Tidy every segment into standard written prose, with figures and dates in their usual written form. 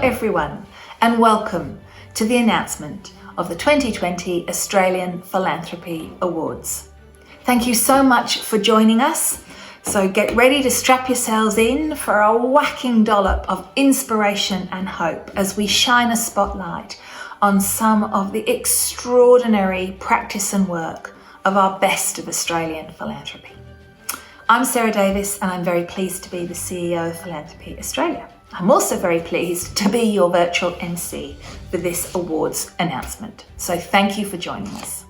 everyone, and welcome to the announcement of the 2020 Australian Philanthropy Awards. Thank you so much for joining us. So get ready to strap yourselves in for a whacking dollop of inspiration and hope as we shine a spotlight on some of the extraordinary practice and work of our best of Australian philanthropy. I'm Sarah Davis and I'm very pleased to be the CEO of Philanthropy Australia. I'm also very pleased to be your virtual MC for this awards announcement. So thank you for joining us.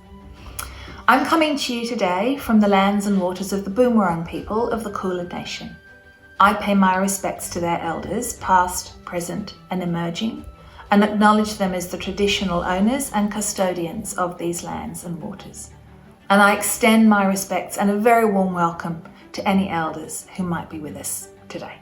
I'm coming to you today from the lands and waters of the Boonwurrung people of the Kulin Nation. I pay my respects to their elders, past, present and emerging, and acknowledge them as the traditional owners and custodians of these lands and waters. And I extend my respects and a very warm welcome to any elders who might be with us today.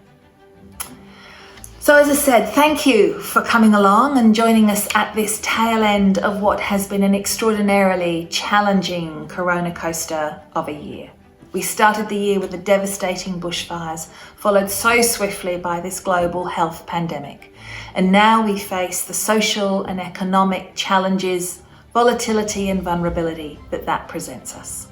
So as I said, thank you for coming along and joining us at this tail end of what has been an extraordinarily challenging corona coaster of a year. We started the year with the devastating bushfires, followed so swiftly by this global health pandemic. And now we face the social and economic challenges, volatility and vulnerability that presents us.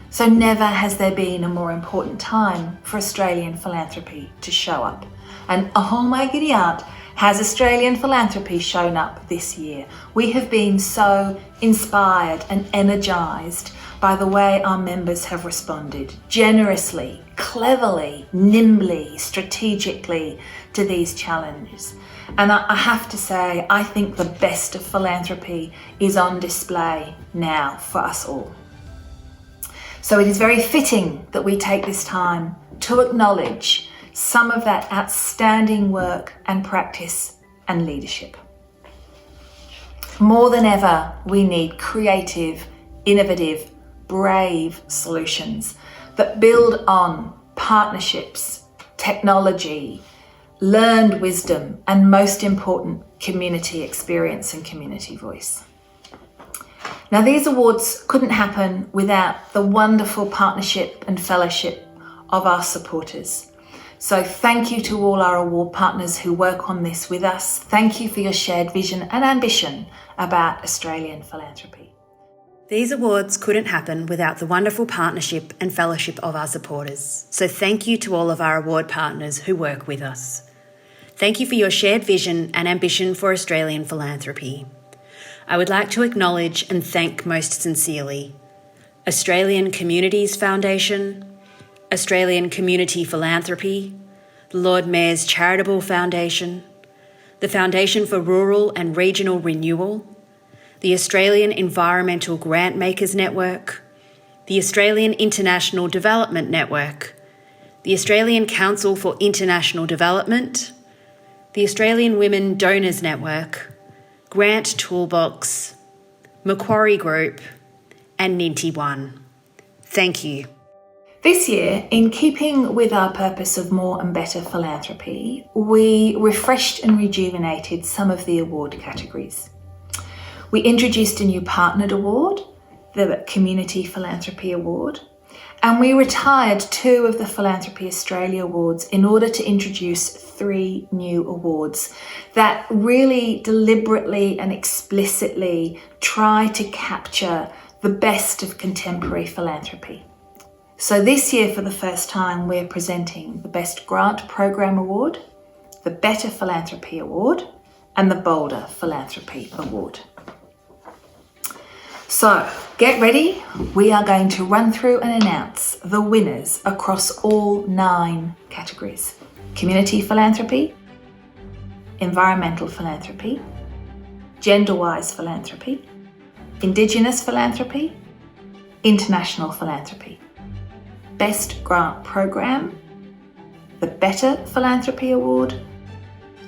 So never has there been a more important time for Australian philanthropy to show up. And oh my giddy aunt, has Australian philanthropy shown up this year. We have been so inspired and energised by the way our members have responded generously, cleverly, nimbly, strategically to these challenges. And I have to say, I think the best of philanthropy is on display now for us all. So it is very fitting that we take this time to acknowledge some of that outstanding work and practice and leadership. More than ever, we need creative, innovative, brave solutions that build on partnerships, technology, learned wisdom, and most important, community experience and community voice. Now, these awards couldn't happen without the wonderful partnership and fellowship of our supporters. So thank you to all our award partners who work on this with us. Thank you for your shared vision and ambition about Australian philanthropy. These awards couldn't happen without the wonderful partnership and fellowship of our supporters. So thank you to all of our award partners who work with us. Thank you for your shared vision and ambition for Australian philanthropy. I would like to acknowledge and thank most sincerely Australian Communities Foundation, Australian Community Philanthropy, the Lord Mayor's Charitable Foundation, the Foundation for Rural and Regional Renewal, the Australian Environmental Grantmakers Network, the Australian International Development Network, the Australian Council for International Development, the Australian Women Donors Network, Grant Toolbox, Macquarie Group, and Ninety One. Thank you. This year, in keeping with our purpose of more and better philanthropy, we refreshed and rejuvenated some of the award categories. We introduced a new partnered award, the Community Philanthropy Award, and we retired 2 of the Philanthropy Australia Awards in order to introduce 3 new awards that really deliberately and explicitly try to capture the best of contemporary philanthropy. So this year, for the first time, we're presenting the Best Grant Program Award, the Better Philanthropy Award, and the Bolder Philanthropy Award. So get ready. We are going to run through and announce the winners across all 9 categories: Community Philanthropy, Environmental Philanthropy, Gender-wise Philanthropy, Indigenous Philanthropy, International Philanthropy, Best Grant Program, the Better Philanthropy Award,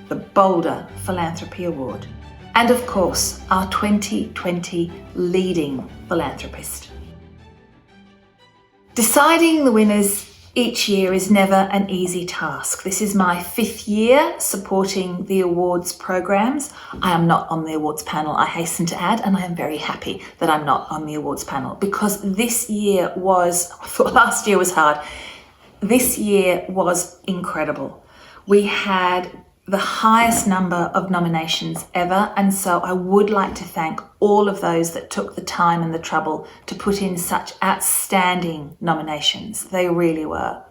the Bolder Philanthropy Award, and of course, our 2020 Leading Philanthropist. Deciding the winners each year is never an easy task. This is my 5th year supporting the awards programs. I am not on the awards panel, I hasten to add, and I am very happy that I'm not on the awards panel because this year was, I thought last year was hard. This year was incredible. We had the highest number of nominations ever, and so I would like to thank all of those that took the time and the trouble to put in such outstanding nominations. They really were.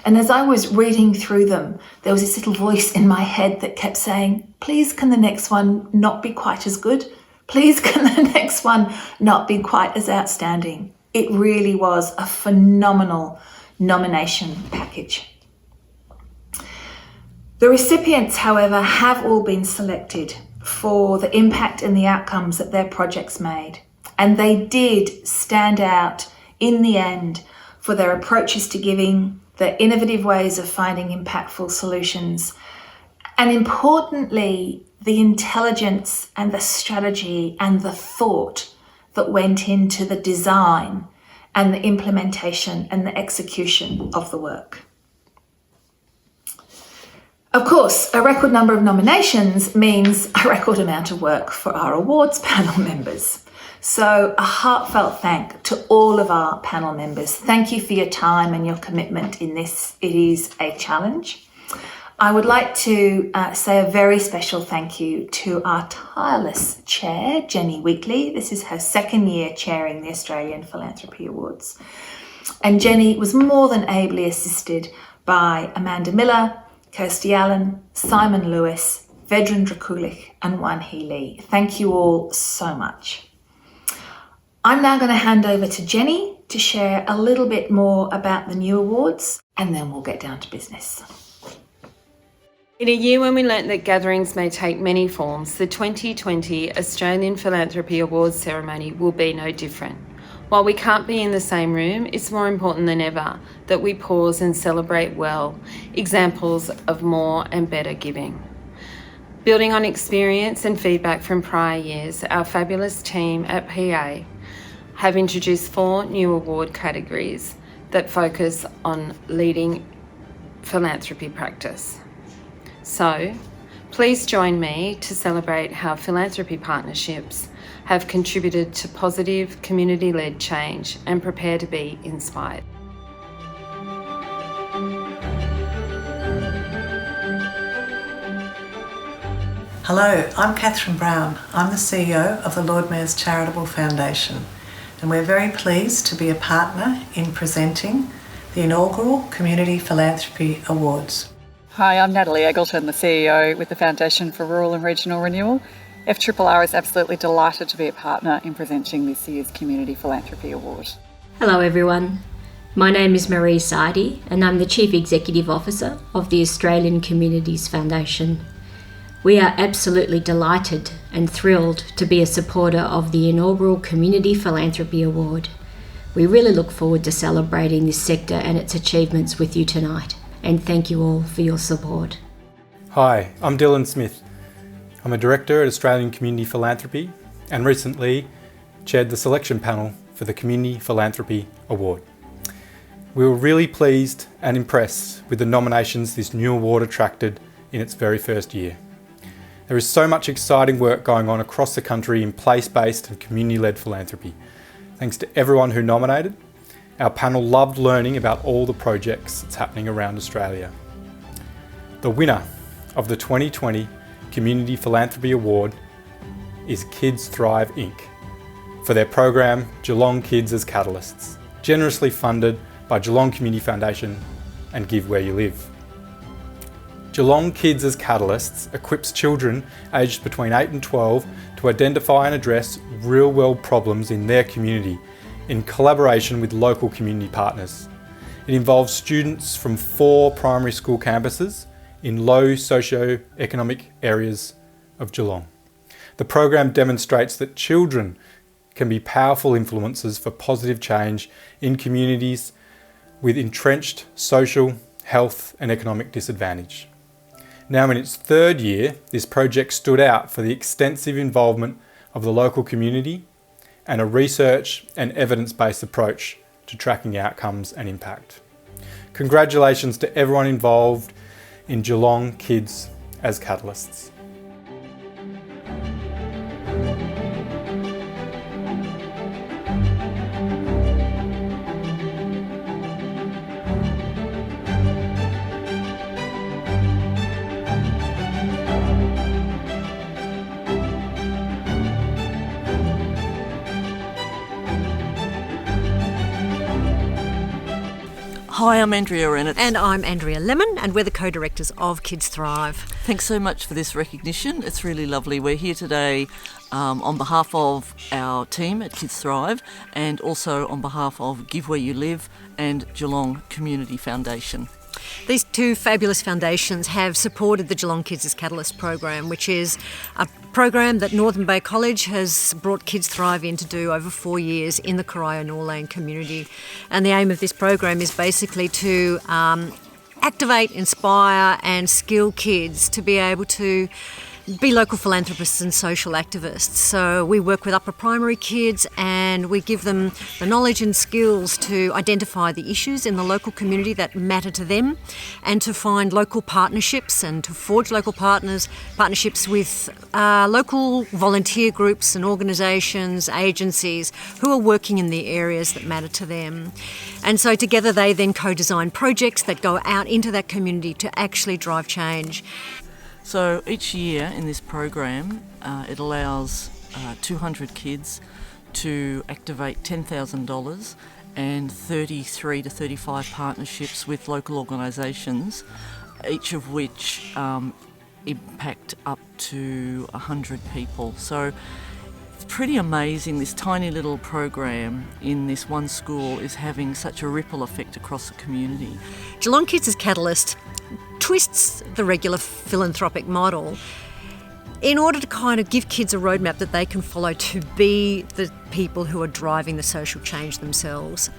And as I was reading through them, there was this little voice in my head that kept saying, please can the next one not be quite as good? Please can the next one not be quite as outstanding? It really was a phenomenal nomination package. The recipients, however, have all been selected for the impact and the outcomes that their projects made. And they did stand out in the end for their approaches to giving, their innovative ways of finding impactful solutions, and importantly, the intelligence and the strategy and the thought that went into the design and the implementation and the execution of the work. Of course, a record number of nominations means a record amount of work for our awards panel members. So a heartfelt thank to all of our panel members. Thank you for your time and your commitment in this. It is a challenge. I would like to say a very special thank you to our tireless chair, Jenny Weekly. This is her second year chairing the Australian Philanthropy Awards. And Jenny was more than ably assisted by Amanda Miller, Kirsty Allen, Simon Lewis, Vedran Drakulich and Wan Hee Lee. Thank you all so much. I'm now going to hand over to Jenny to share a little bit more about the new awards, and then we'll get down to business. In a year when we learnt that gatherings may take many forms, the 2020 Australian Philanthropy Awards ceremony will be no different. While we can't be in the same room, it's more important than ever that we pause and celebrate well examples of more and better giving. Building on experience and feedback from prior years, our fabulous team at PA have introduced 4 new award categories that focus on leading philanthropy practice. So, please join me to celebrate how philanthropy partnerships have contributed to positive community-led change and prepare to be inspired. Hello, I'm Catherine Brown. I'm the CEO of the Lord Mayor's Charitable Foundation, and we're very pleased to be a partner in presenting the inaugural Community Philanthropy Awards. Hi, I'm Natalie Eggleton, the CEO with the Foundation for Rural and Regional Renewal. FRRR is absolutely delighted to be a partner in presenting this year's Community Philanthropy Award. Hello everyone, my name is Marie Saidi and I'm the Chief Executive Officer of the Australian Communities Foundation. We are absolutely delighted and thrilled to be a supporter of the inaugural Community Philanthropy Award. We really look forward to celebrating this sector and its achievements with you tonight, and thank you all for your support. Hi, I'm Dylan Smith. I'm a Director at Australian Community Philanthropy and recently chaired the selection panel for the Community Philanthropy Award. We were really pleased and impressed with the nominations this new award attracted in its very first year. There is so much exciting work going on across the country in place-based and community-led philanthropy. Thanks to everyone who nominated. Our panel loved learning about all the projects that's happening around Australia. The winner of the 2020 Community Philanthropy Award is Kids Thrive Inc. for their program Geelong Kids as Catalysts, generously funded by Geelong Community Foundation and Give Where You Live. Geelong Kids as Catalysts equips children aged between 8 and 12 to identify and address real-world problems in their community in collaboration with local community partners. It involves students from 4 primary school campuses in low socio-economic areas of Geelong. The program demonstrates that children can be powerful influences for positive change in communities with entrenched social, health and economic disadvantage. Now in its 3rd year, this project stood out for the extensive involvement of the local community and a research and evidence-based approach to tracking outcomes and impact. Congratulations to everyone involved in Geelong Kids as Catalysts. Hi, I'm Andrea Rennett. And I'm Andrea Lemon, and we're the co-directors of Kids Thrive. Thanks so much for this recognition. It's really lovely. We're here today on behalf of our team at Kids Thrive and also on behalf of Give Where You Live and Geelong Community Foundation. These two fabulous foundations have supported the Geelong Kids as Catalyst program, which is a program that Northern Bay College has brought Kids Thrive in to do over 4 years in the Corio-Norlane community. And the aim of this program is basically to activate, inspire and skill kids to be able to be local philanthropists and social activists. So we work with upper primary kids and we give them the knowledge and skills to identify the issues in the local community that matter to them and to find local partnerships and to forge local partnerships with local volunteer groups and organisations, agencies who are working in the areas that matter to them. And so together they then co-design projects that go out into that community to actually drive change. So each year in this program, it allows 200 kids to activate $10,000 and 33 to 35 partnerships with local organisations, each of which impact up to 100 people. So it's pretty amazing. This tiny little program in this one school is having such a ripple effect across the community. Geelong Kids as Catalyst twists the regular philanthropic model in order to kind of give kids a roadmap that they can follow to be the people who are driving the social change themselves.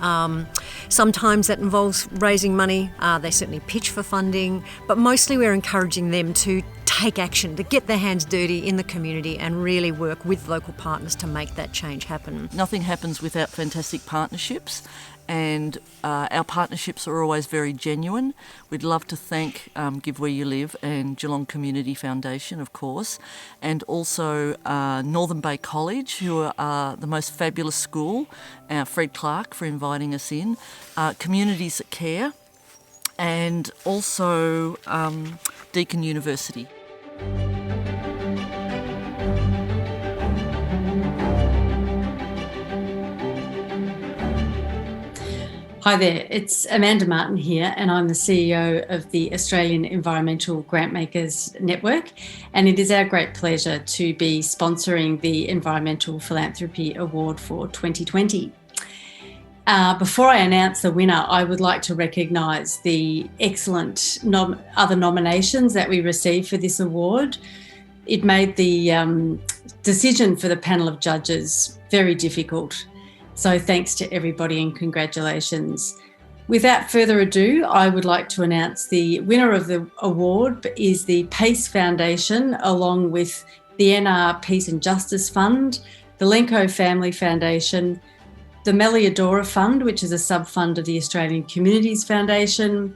Sometimes that involves raising money. They certainly pitch for funding, but mostly we're encouraging them to take action, to get their hands dirty in the community and really work with local partners to make that change happen. Nothing happens without fantastic partnerships, and our partnerships are always very genuine. We'd love to thank Give Where You Live and Geelong Community Foundation, of course, and also Northern Bay College, who are the most fabulous school, Fred Clark for inviting us in, Communities That Care, and also Deakin University. Hi there, it's Amanda Martin here, and I'm the CEO of the Australian Environmental Grantmakers Network, and it is our great pleasure to be sponsoring the Environmental Philanthropy Award for 2020. Before I announce the winner, I would like to recognise the excellent other nominations that we received for this award. It made the decision for the panel of judges very difficult. So thanks to everybody and congratulations. Without further ado, I would like to announce the winner of the award is the PACE Foundation, along with the NR Peace and Justice Fund, the Lenko Family Foundation, the Meliadora Fund, which is a sub-fund of the Australian Communities Foundation,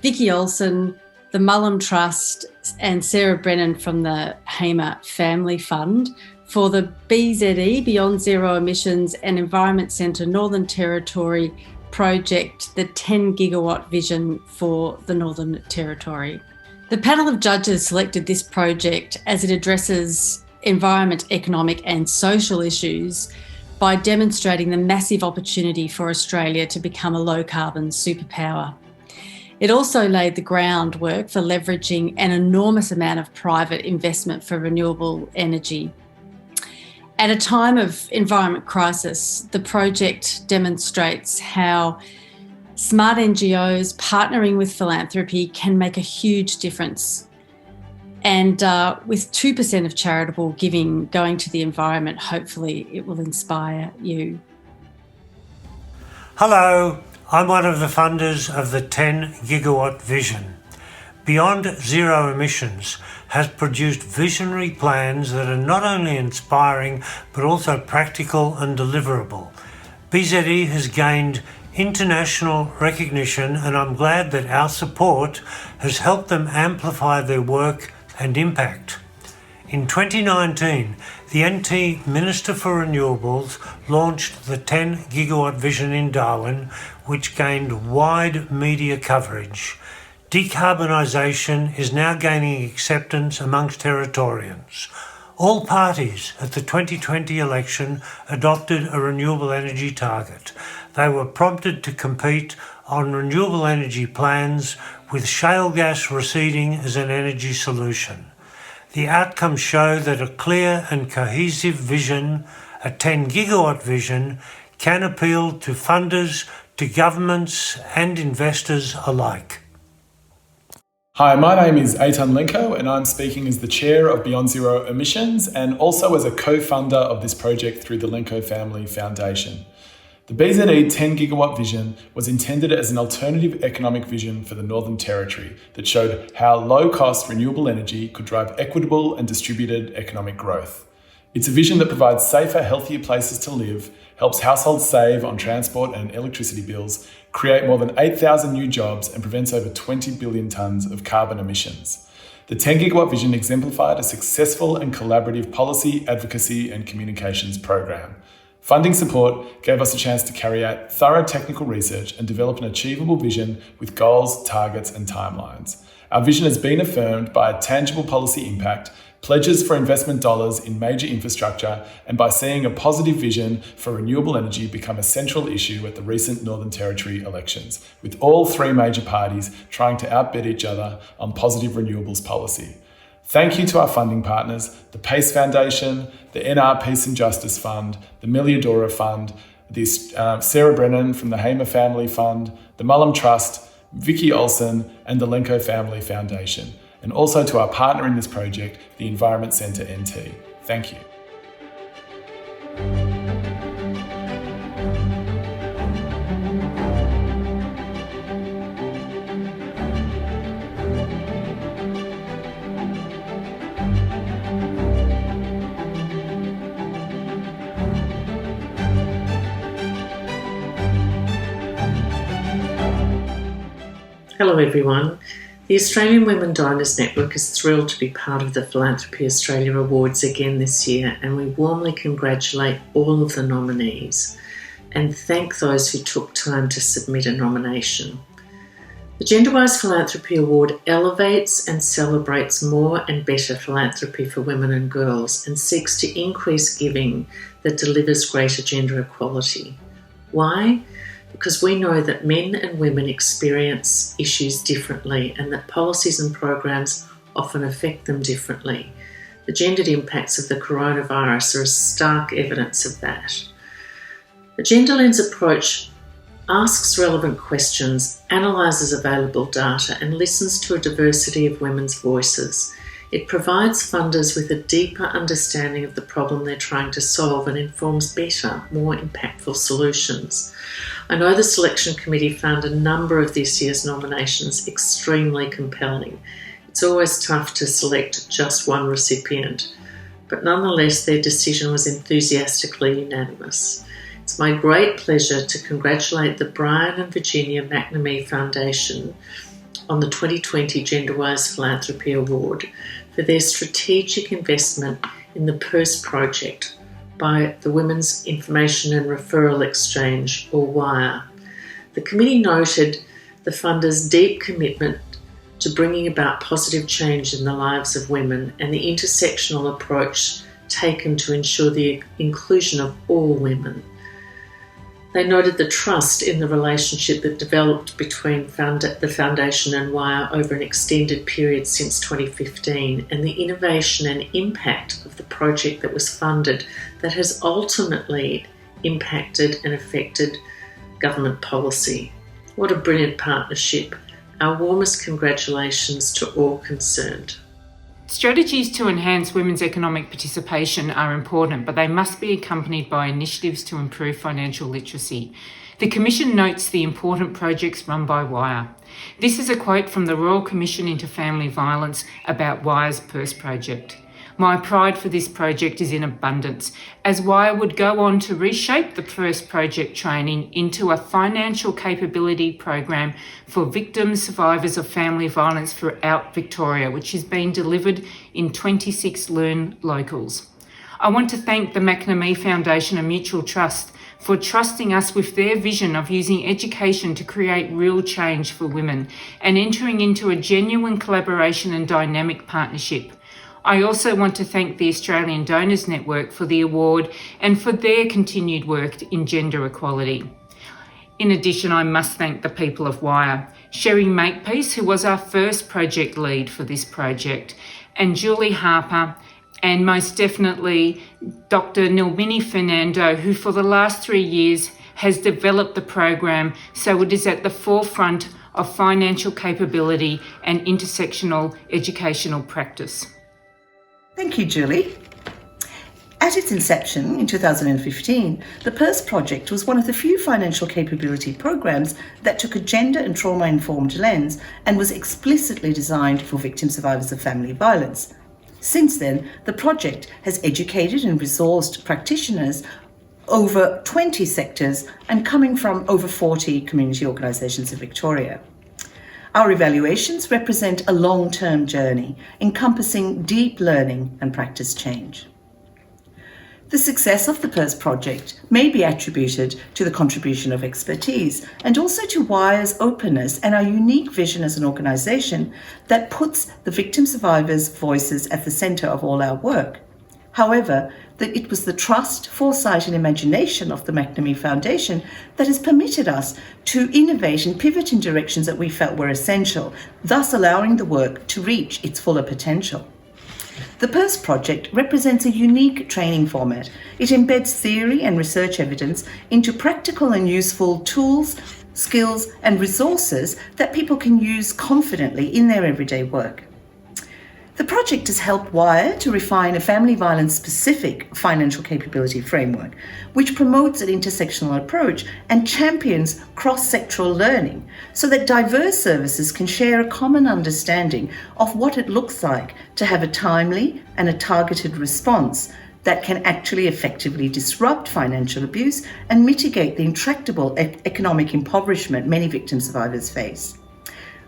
Vicky Olsen, the Mullum Trust, and Sarah Brennan from the Hamer Family Fund for the BZE, Beyond Zero Emissions and Environment Centre Northern Territory project, the 10 gigawatt vision for the Northern Territory. The panel of judges selected this project as it addresses environment, economic and social issues by demonstrating the massive opportunity for Australia to become a low-carbon superpower. It also laid the groundwork for leveraging an enormous amount of private investment for renewable energy. At a time of environment crisis, the project demonstrates how smart NGOs partnering with philanthropy can make a huge difference. And with 2% of charitable giving going to the environment, hopefully it will inspire you. Hello, I'm one of the funders of the 10 gigawatt vision. Beyond Zero Emissions has produced visionary plans that are not only inspiring but also practical and deliverable. BZE has gained international recognition, and I'm glad that our support has helped them amplify their work and impact. In 2019, the NT Minister for Renewables launched the 10 gigawatt vision in Darwin, which gained wide media coverage. Decarbonisation is now gaining acceptance amongst Territorians. All parties at the 2020 election adopted a renewable energy target. They were prompted to compete on renewable energy plans, with shale gas receding as an energy solution. The outcomes show that a clear and cohesive vision, a 10 gigawatt vision, can appeal to funders, to governments and investors alike. Hi, my name is Eitan Lenko and I'm speaking as the chair of Beyond Zero Emissions and also as a co-funder of this project through the Lenko Family Foundation. The BZE 10 gigawatt vision was intended as an alternative economic vision for the Northern Territory that showed how low-cost renewable energy could drive equitable and distributed economic growth. It's a vision that provides safer, healthier places to live, helps households save on transport and electricity bills, create more than 8,000 new jobs and prevents over 20 billion tonnes of carbon emissions. The 10 gigawatt vision exemplified a successful and collaborative policy, advocacy and communications program. Funding support gave us a chance to carry out thorough technical research and develop an achievable vision with goals, targets and timelines. Our vision has been affirmed by a tangible policy impact, pledges for investment dollars in major infrastructure, and by seeing a positive vision for renewable energy become a central issue at the recent Northern Territory elections, with all three major parties trying to outbid each other on positive renewables policy. Thank you to our funding partners, the PACE Foundation, the NR Peace and Justice Fund, the Miliadora Fund, Sarah Brennan from the Hamer Family Fund, the Mullum Trust, Vicky Olsen and the Lenko Family Foundation, and also to our partner in this project, the Environment Centre NT. Thank you. Hello everyone. The Australian Women Donors Network is thrilled to be part of the Philanthropy Australia Awards again this year, and we warmly congratulate all of the nominees and thank those who took time to submit a nomination. The Gender-Wise Philanthropy Award elevates and celebrates more and better philanthropy for women and girls and seeks to increase giving that delivers greater gender equality. Why? Because we know that men and women experience issues differently and that policies and programs often affect them differently. The gendered impacts of the coronavirus are stark evidence of that. The gender lens approach asks relevant questions, analyses available data and listens to a diversity of women's voices. It provides funders with a deeper understanding of the problem they're trying to solve and informs better, more impactful solutions. I know the selection committee found a number of this year's nominations extremely compelling. It's always tough to select just one recipient, but nonetheless their decision was enthusiastically unanimous. It's my great pleasure to congratulate the Brian and Virginia McNamee Foundation on the 2020 Gender-Wise Philanthropy Award for their strategic investment in the PERSE project by the Women's Information and Referral Exchange, or WIRE. The committee noted the funders' deep commitment to bringing about positive change in the lives of women and the intersectional approach taken to ensure the inclusion of all women. They noted the trust in the relationship that developed between the Foundation and WIRE over an extended period since 2015 and the innovation and impact of the project that was funded that has ultimately impacted and affected government policy. What a brilliant partnership. Our warmest congratulations to all concerned. Strategies to enhance women's economic participation are important, but they must be accompanied by initiatives to improve financial literacy. The Commission notes the important projects run by WIRE. This is a quote from the Royal Commission into Family Violence about WIRE's PERSE project. My pride for this project is in abundance, as WIRE would go on to reshape the PERSE project training into a financial capability program for victims, survivors of family violence throughout Victoria, which is being delivered in 26 Learn Locals. I want to thank the McNamee Foundation and Mutual Trust for trusting us with their vision of using education to create real change for women and entering into a genuine collaboration and dynamic partnership. I also want to thank the Australian Donors Network for the award and for their continued work in gender equality. In addition, I must thank the people of Wire, Sherry Makepeace, who was our first project lead for this project, and Julie Harper, and most definitely Dr. Nilbini Fernando, who for the last 3 years has developed the program so it is at the forefront of financial capability and intersectional educational practice. Thank you, Julie. At its inception in 2015, the PERS project was one of the few financial capability programs that took a gender and trauma-informed lens and was explicitly designed for victim survivors of family violence. Since then, the project has educated and resourced practitioners over 20 sectors and coming from over 40 community organisations in Victoria. Our evaluations represent a long-term journey encompassing deep learning and practice change. The success of the PERS project may be attributed to the contribution of expertise and also to Wire's openness and our unique vision as an organisation that puts the victim survivors' voices at the centre of all our work. However, that it was the trust, foresight and imagination of the McNamee Foundation that has permitted us to innovate and pivot in directions that we felt were essential, thus allowing the work to reach its fuller potential. The PERS project represents a unique training format. It embeds theory and research evidence into practical and useful tools, skills and resources that people can use confidently in their everyday work. The project has helped Wire to refine a family violence specific financial capability framework, which promotes an intersectional approach and champions cross-sectoral learning so that diverse services can share a common understanding of what it looks like to have a timely and a targeted response that can actually effectively disrupt financial abuse and mitigate the intractable economic impoverishment many victim survivors face.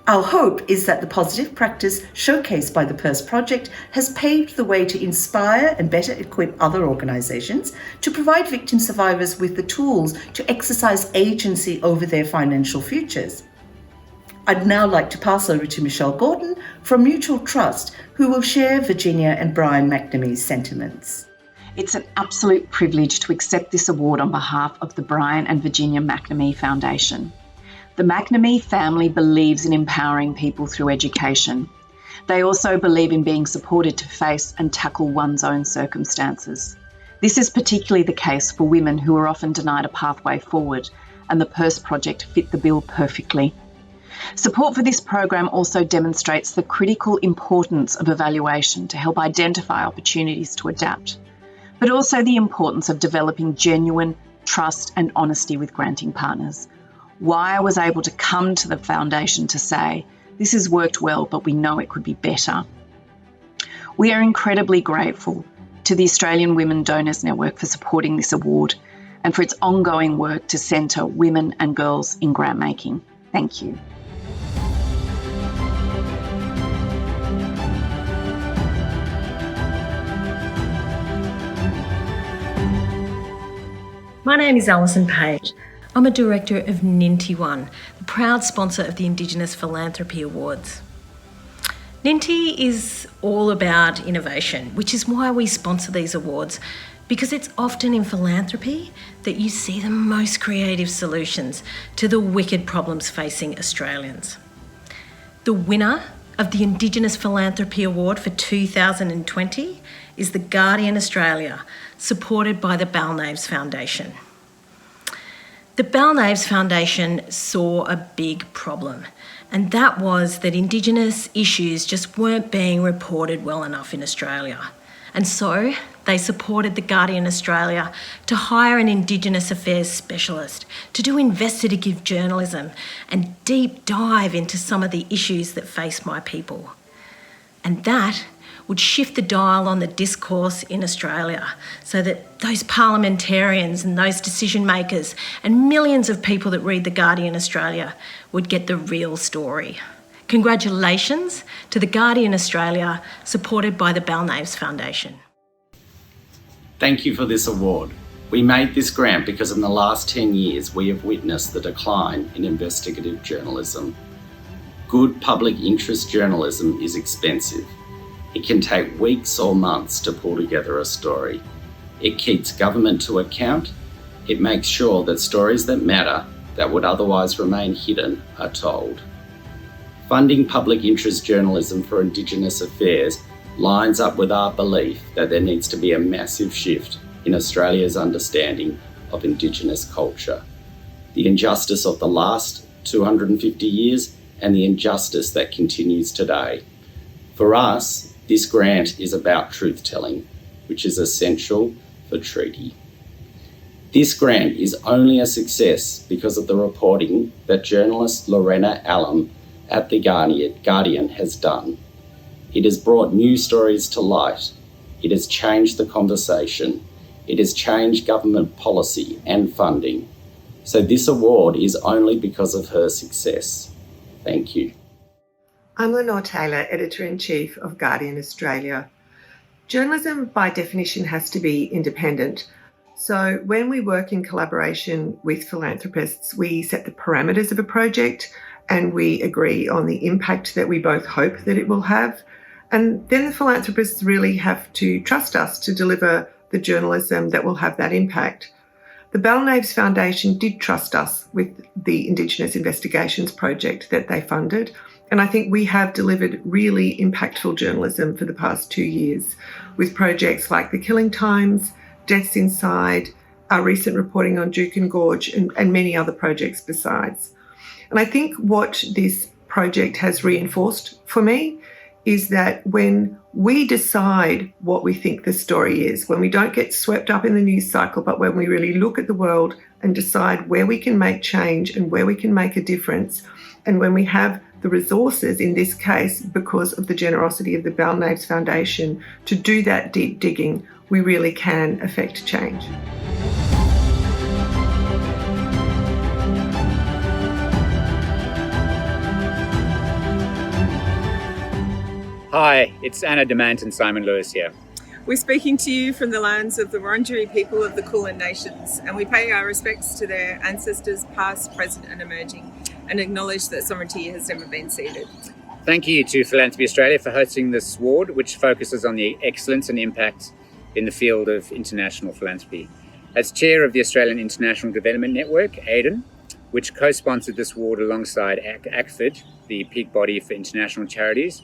Our hope is that the positive practice showcased by the PERS project has paved the way to inspire and better equip other organisations to provide victim survivors with the tools to exercise agency over their financial futures. I'd now like to pass over to Michelle Gordon from Mutual Trust, who will share Virginia and Brian McNamee's sentiments. It's an absolute privilege to accept this award on behalf of the Brian and Virginia McNamee Foundation. The McNamee family believes in empowering people through education. They also believe in being supported to face and tackle one's own circumstances. This is particularly the case for women who are often denied a pathway forward, and the PERS project fit the bill perfectly. Support for this program also demonstrates the critical importance of evaluation to help identify opportunities to adapt, but also the importance of developing genuine trust and honesty with granting partners. Wire was able to come to the foundation to say, this has worked well, but we know it could be better. We are incredibly grateful to the Australian Women Donors Network for supporting this award and for its ongoing work to centre women and girls in grant making. Thank you. My name is Alison Page. I'm a director of NINTI One, the proud sponsor of the Indigenous Philanthropy Awards. NINTI is all about innovation, which is why we sponsor these awards, because it's often in philanthropy that you see the most creative solutions to the wicked problems facing Australians. The winner of the Indigenous Philanthropy Award for 2020 is the Guardian Australia, supported by the Balnaves Foundation. The Balnaves Foundation saw a big problem, and that was that Indigenous issues just weren't being reported well enough in Australia. And so they supported the Guardian Australia to hire an Indigenous affairs specialist to do investigative journalism and deep dive into some of the issues that face my people. And that would shift the dial on the discourse in Australia so that those parliamentarians and those decision makers and millions of people that read The Guardian Australia would get the real story. Congratulations to The Guardian Australia, supported by the Balnaves Foundation. Thank you for this award. We made this grant because in the last 10 years we have witnessed the decline in investigative journalism. Good public interest journalism is expensive. It can take weeks or months to pull together a story. It keeps government to account. It makes sure that stories that matter, that would otherwise remain hidden, are told. Funding public interest journalism for Indigenous affairs lines up with our belief that there needs to be a massive shift in Australia's understanding of Indigenous culture. The injustice of the last 250 years and the injustice that continues today. For us, this grant is about truth-telling, which is essential for treaty. This grant is only a success because of the reporting that journalist Lorena Allam at The Guardian has done. It has brought new stories to light. It has changed the conversation. It has changed government policy and funding. So this award is only because of her success. Thank you. I'm Lenore Taylor, Editor-in-Chief of Guardian Australia. Journalism, by definition, has to be independent. So when we work in collaboration with philanthropists, we set the parameters of a project and we agree on the impact that we both hope that it will have. And then the philanthropists really have to trust us to deliver the journalism that will have that impact. The Balnaves Foundation did trust us with the Indigenous investigations project that they funded. And I think we have delivered really impactful journalism for the past 2 years with projects like The Killing Times, Deaths Inside, our recent reporting on Juukan Gorge, and many other projects besides. And I think what this project has reinforced for me is that when we decide what we think the story is, when we don't get swept up in the news cycle, but when we really look at the world and decide where we can make change and where we can make a difference, and when we have the resources, in this case, because of the generosity of the Balnaves Foundation, to do that deep digging, we really can affect change. Hi, it's Anna Demant and Simon Lewis here. We're speaking to you from the lands of the Wurundjeri people of the Kulin Nations, and we pay our respects to their ancestors past, present and emerging, and acknowledge that sovereignty has never been ceded. Thank you to Philanthropy Australia for hosting this award, which focuses on the excellence and impact in the field of international philanthropy. As chair of the Australian International Development Network, AIDN, which co-sponsored this award alongside ACFID, the peak body for international charities,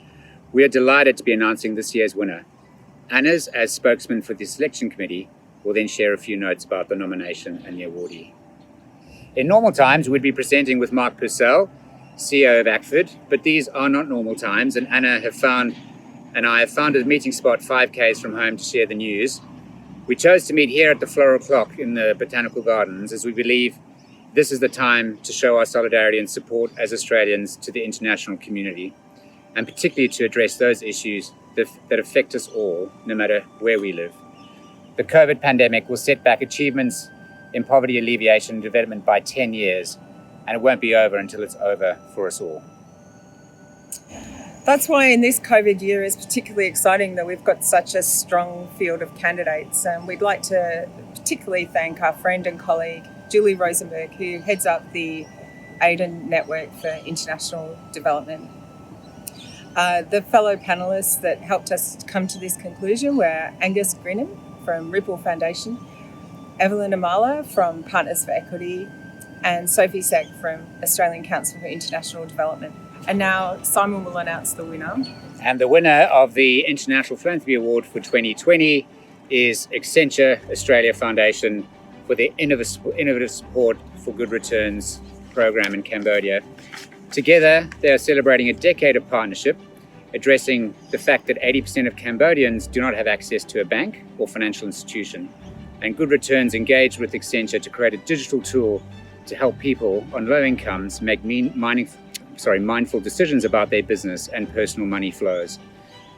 we are delighted to be announcing this year's winner. Anna's, as spokesman for the selection committee, will then share a few notes about the nomination and the awardee. In normal times, we'd be presenting with Mark Purcell, CEO of ACFID, but these are not normal times, and Anna and I have found a meeting spot 5 k's from home to share the news. We chose to meet here at the Floral Clock in the Botanical Gardens as we believe this is the time to show our solidarity and support as Australians to the international community, and particularly to address those issues that affect us all, no matter where we live. The COVID pandemic will set back achievements in poverty alleviation and development by 10 years, and it won't be over until it's over for us all. That's why in this COVID year is particularly exciting that we've got such a strong field of candidates. And we'd like to particularly thank our friend and colleague, Julie Rosenberg, who heads up the AIDN Network for International Development. The fellow panellists that helped us come to this conclusion were Angus Grinham from Ripple Foundation, Evelyn Amala from Partners for Equity, and Sophie Seck from Australian Council for International Development. And now Simon will announce the winner. And the winner of the International Philanthropy Award for 2020 is Accenture Australia Foundation for the Innovative Support for Good Returns program in Cambodia. Together, they are celebrating a decade of partnership, addressing the fact that 80% of Cambodians do not have access to a bank or financial institution. And Good Returns engaged with Accenture to create a digital tool to help people on low incomes make mindful decisions about their business and personal money flows.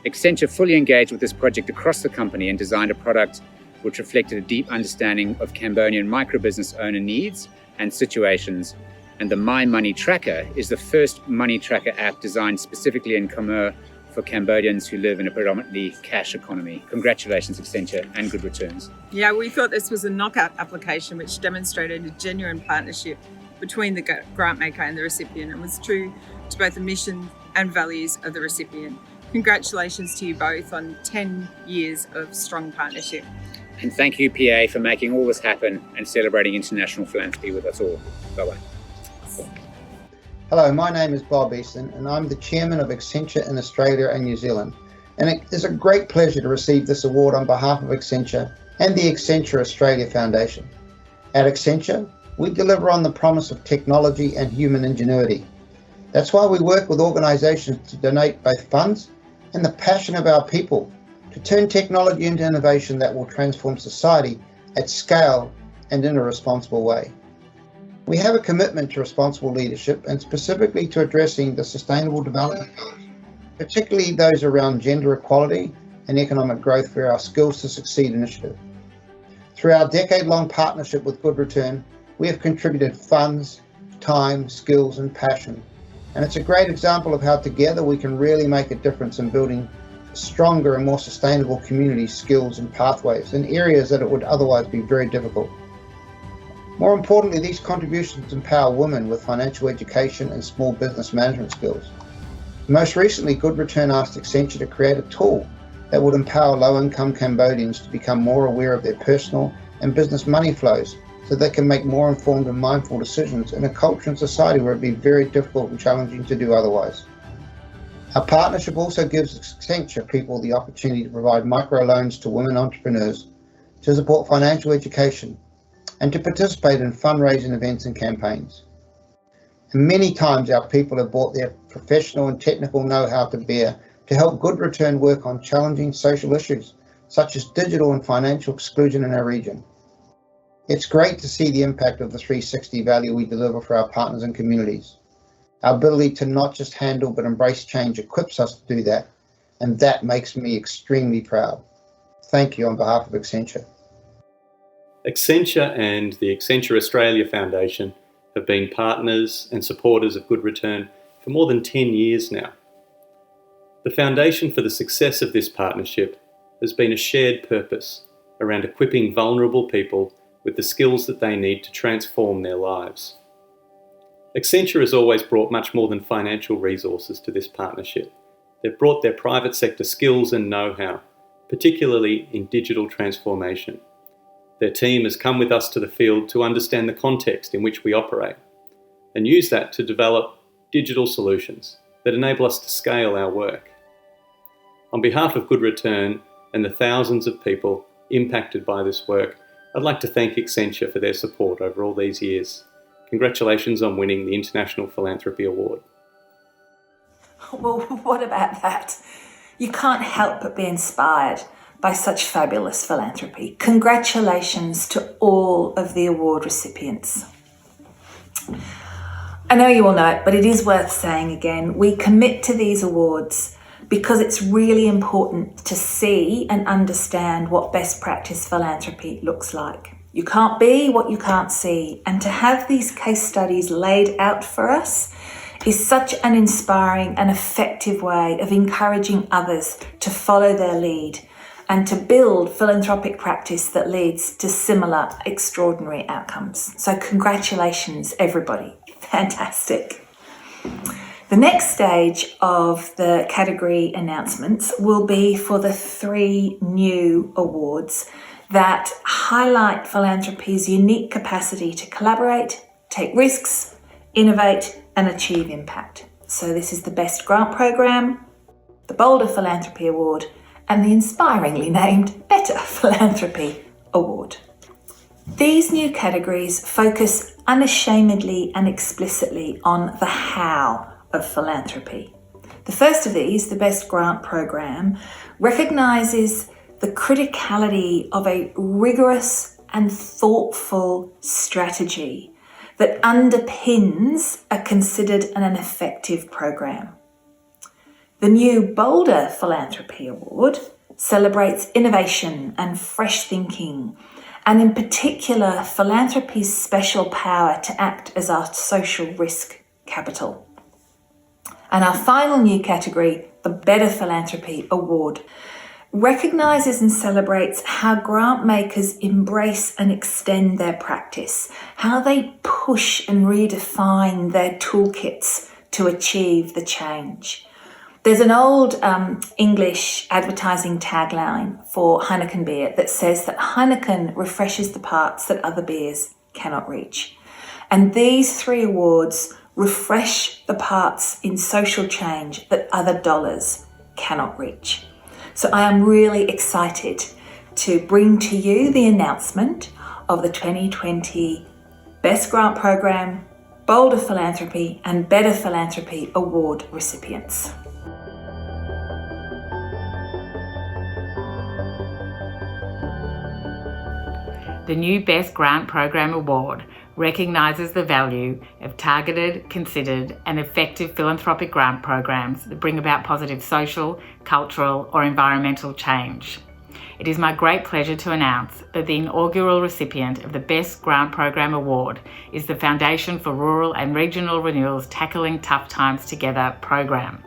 Accenture fully engaged with this project across the company and designed a product which reflected a deep understanding of Cambodian microbusiness owner needs and situations. And the My Money Tracker is the first money tracker app designed specifically in Khmer for Cambodians who live in a predominantly cash economy. Congratulations, Accenture, and Good Returns. Yeah, we thought this was a knockout application which demonstrated a genuine partnership between the grant maker and the recipient and was true to both the mission and values of the recipient, congratulations to you both on 10 years of strong partnership. And thank you, PA, for making all this happen and celebrating international philanthropy with us all. Bye-bye. Hello, my name is Bob Easton and I'm the Chairman of Accenture in Australia and New Zealand. And it is a great pleasure to receive this award on behalf of Accenture and the Accenture Australia Foundation. At Accenture, we deliver on the promise of technology and human ingenuity. That's why we work with organisations to donate both funds and the passion of our people to turn technology into innovation that will transform society at scale and in a responsible way. We have a commitment to responsible leadership and specifically to addressing the Sustainable Development Goals, particularly those around gender equality and economic growth for our Skills to Succeed initiative. Through our decade-long partnership with Good Return, we have contributed funds, time, skills and passion. And it's a great example of how together we can really make a difference in building stronger and more sustainable community skills and pathways in areas that it would otherwise be very difficult. More importantly, these contributions empower women with financial education and small business management skills. Most recently, Good Return asked Accenture to create a tool that would empower low-income Cambodians to become more aware of their personal and business money flows so they can make more informed and mindful decisions in a culture and society where it'd be very difficult and challenging to do otherwise. Our partnership also gives Accenture people the opportunity to provide microloans to women entrepreneurs, to support financial education, and to participate in fundraising events and campaigns. And many times our people have brought their professional and technical know-how to bear to help Good Return work on challenging social issues, such as digital and financial exclusion in our region. It's great to see the impact of the 360 value we deliver for our partners and communities. Our ability to not just handle but embrace change equips us to do that, and that makes me extremely proud. Thank you on behalf of Accenture. Accenture and the Accenture Australia Foundation have been partners and supporters of Good Return for more than 10 years now. The foundation for the success of this partnership has been a shared purpose around equipping vulnerable people with the skills that they need to transform their lives. Accenture has always brought much more than financial resources to this partnership. They've brought their private sector skills and know-how, particularly in digital transformation. Their team has come with us to the field to understand the context in which we operate and use that to develop digital solutions that enable us to scale our work. On behalf of Good Return and the thousands of people impacted by this work, I'd like to thank Accenture for their support over all these years. Congratulations on winning the International Philanthropy Award. Well, what about that? You can't help but be inspired by such fabulous philanthropy. Congratulations to all of the award recipients. I know you all know it, but it is worth saying again, we commit to these awards because it's really important to see and understand what best practice philanthropy looks like. You can't be what you can't see, and to have these case studies laid out for us is such an inspiring and effective way of encouraging others to follow their lead and to build philanthropic practice that leads to similar extraordinary outcomes. So congratulations, everybody. Fantastic. The next stage of the category announcements will be for the 3 new awards that highlight philanthropy's unique capacity to collaborate, take risks, innovate, and achieve impact. So this is the Best Grant Program, the Bolder Philanthropy Award, and the inspiringly named Better Philanthropy Award. These new categories focus unashamedly and explicitly on the how of philanthropy. The first of these, the Best Grant Program, recognises the criticality of a rigorous and thoughtful strategy that underpins a considered and an effective program. The new Bolder Philanthropy Award celebrates innovation and fresh thinking, and in particular, philanthropy's special power to act as our social risk capital. And our final new category, the Better Philanthropy Award, recognises and celebrates how grant makers embrace and extend their practice, how they push and redefine their toolkits to achieve the change. There's an old English advertising tagline for Heineken beer that says that Heineken refreshes the parts that other beers cannot reach. And these 3 awards refresh the parts in social change that other dollars cannot reach. So I am really excited to bring to you the announcement of the 2020 Best Grant Program, Bolder Philanthropy and Better Philanthropy Award recipients. The new Best Grant Program Award recognises the value of targeted, considered and effective philanthropic grant programs that bring about positive social, cultural or environmental change. It is my great pleasure to announce that the inaugural recipient of the Best Grant Program Award is the Foundation for Rural and Regional Renewal's Tackling Tough Times Together program.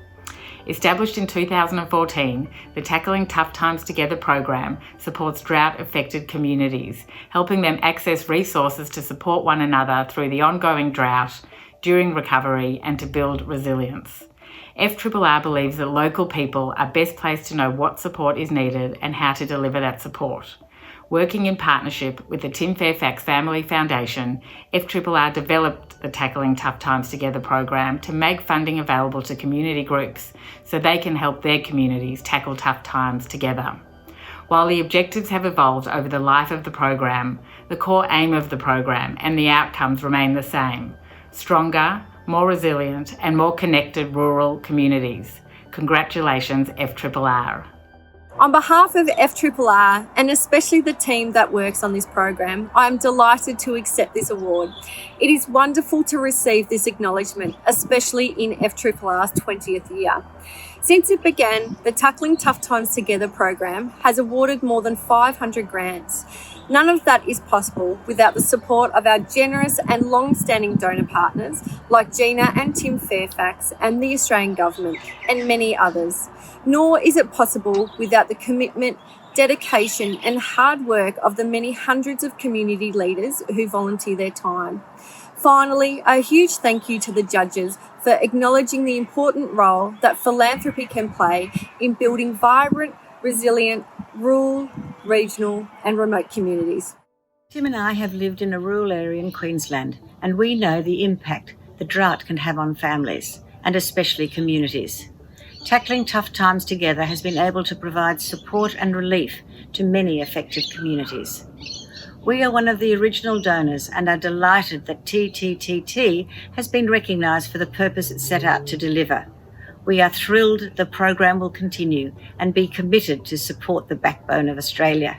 Established in 2014, the Tackling Tough Times Together program supports drought-affected communities, helping them access resources to support one another through the ongoing drought, during recovery, and to build resilience. FRRR believes that local people are best placed to know what support is needed and how to deliver that support. Working in partnership with the Tim Fairfax Family Foundation, FRRR developed the Tackling Tough Times Together program to make funding available to community groups so they can help their communities tackle tough times together. While the objectives have evolved over the life of the program, the core aim of the program and the outcomes remain the same: stronger, more resilient and more connected rural communities. Congratulations, FRRR. On behalf of FRRR and especially the team that works on this program, I am delighted to accept this award. It is wonderful to receive this acknowledgement, especially in FRRR's 20th year. Since it began, the Tackling Tough Times Together program has awarded more than 500 grants. None of that is possible without the support of our generous and long-standing donor partners like Gina and Tim Fairfax and the Australian Government and many others. Nor is it possible without the commitment, dedication and hard work of the many hundreds of community leaders who volunteer their time. Finally, a huge thank you to the judges for acknowledging the important role that philanthropy can play in building vibrant, resilient, rural, regional and remote communities. Tim and I have lived in a rural area in Queensland, and we know the impact the drought can have on families, and especially communities. Tackling Tough Times Together has been able to provide support and relief to many affected communities. We are one of the original donors and are delighted that TTTT has been recognised for the purpose it set out to deliver. We are thrilled the program will continue and be committed to support the backbone of Australia.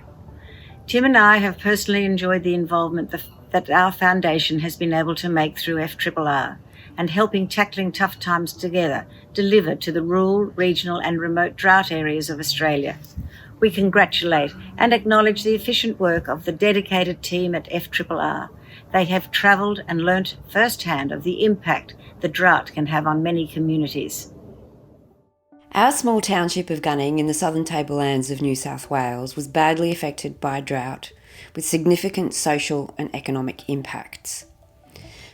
Tim and I have personally enjoyed the involvement that our foundation has been able to make through FRRR and helping Tackling Tough Times Together deliver to the rural, regional and remote drought areas of Australia. We congratulate and acknowledge the efficient work of the dedicated team at FRRR. They have travelled and learnt firsthand of the impact the drought can have on many communities. Our small township of Gunning in the southern tablelands of New South Wales was badly affected by drought, with significant social and economic impacts.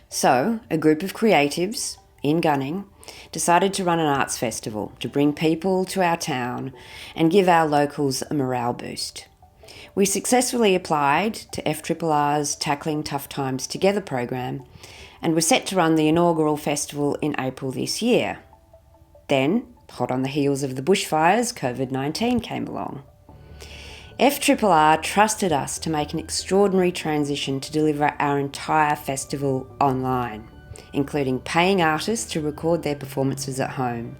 So, a group of creatives in Gunning decided to run an arts festival to bring people to our town and give our locals a morale boost. We successfully applied to FRRR's Tackling Tough Times Together program and were set to run the inaugural festival in April this year. Then, hot on the heels of the bushfires, COVID-19 came along. FRRR trusted us to make an extraordinary transition to deliver our entire festival online, including paying artists to record their performances at home,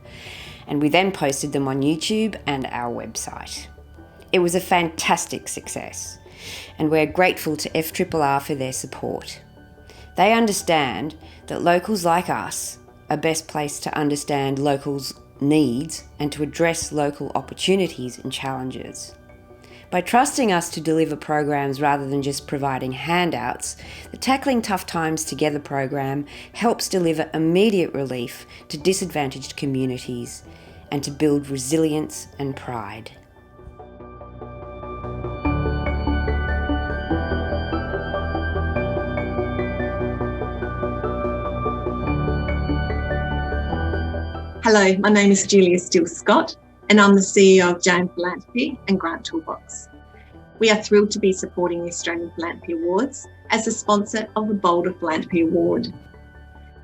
and we then posted them on YouTube and our website. It was a fantastic success, and we're grateful to FRRR for their support. They understand that locals like us are best placed to understand locals' needs and to address local opportunities and challenges. By trusting us to deliver programs rather than just providing handouts, the Tackling Tough Times Together program helps deliver immediate relief to disadvantaged communities and to build resilience and pride. Hello, my name is Julia Steele-Scott and I'm the CEO of Australian Philanthropy and Grant Toolbox. We are thrilled to be supporting the Australian Philanthropy Awards as the sponsor of the Bolder Philanthropy Award.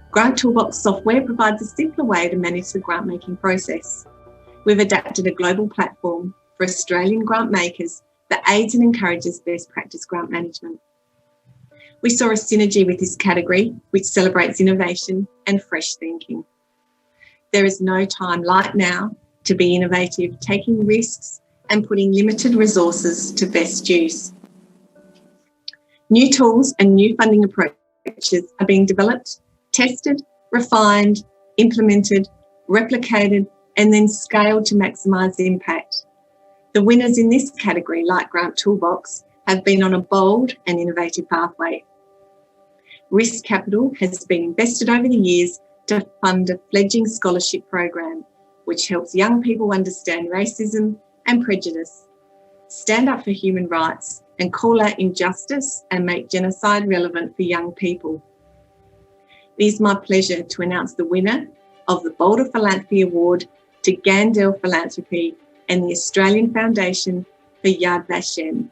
Grant Toolbox software provides a simpler way to manage the grant-making process. We've adapted a global platform for Australian grant makers that aids and encourages best practice grant management. We saw a synergy with this category, which celebrates innovation and fresh thinking. There is no time like now to be innovative, taking risks and putting limited resources to best use. New tools and new funding approaches are being developed, tested, refined, implemented, replicated, and then scaled to maximise impact. The winners in this category, like Grant Toolbox, have been on a bold and innovative pathway. Risk capital has been invested over the years to fund a fledgling scholarship program, which helps young people understand racism and prejudice, stand up for human rights, and call out injustice and make genocide relevant for young people. It is my pleasure to announce the winner of the Bolder Philanthropy Award to Gandel Philanthropy and the Australian Foundation for Yad Vashem.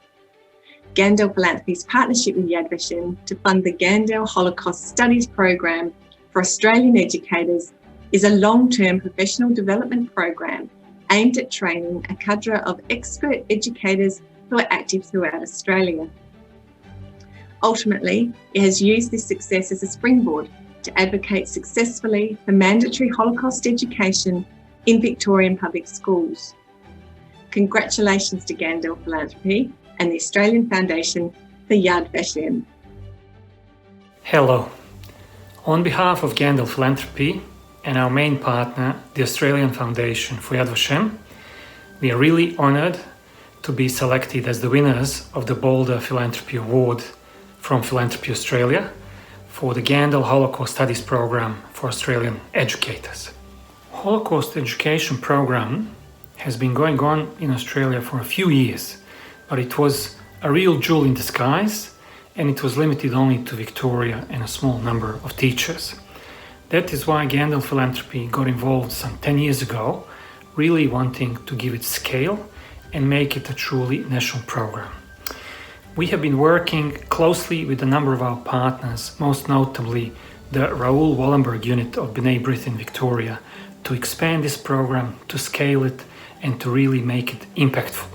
Gandel Philanthropy's partnership with Yad Vashem to fund the Gandel Holocaust Studies Program for Australian educators is a long-term professional development program aimed at training a cadre of expert educators who are active throughout Australia. Ultimately, it has used this success as a springboard to advocate successfully for mandatory Holocaust education in Victorian public schools. Congratulations to Gandel Philanthropy and the Australian Foundation for Yad Vashem. Hello. On behalf of Gandel Philanthropy and our main partner, the Australian Foundation for Yad Vashem, we are really honoured to be selected as the winners of the Bolder Philanthropy Award from Philanthropy Australia for the Gandel Holocaust Studies Program for Australian educators. Holocaust education program has been going on in Australia for a few years, but it was a real jewel in disguise and it was limited only to Victoria and a small number of teachers. That is why Gandel Philanthropy got involved some 10 years ago, really wanting to give it scale and make it a truly national program. We have been working closely with a number of our partners, most notably the Raoul Wallenberg unit of B'nai B'rith in Victoria, to expand this program, to scale it and to really make it impactful.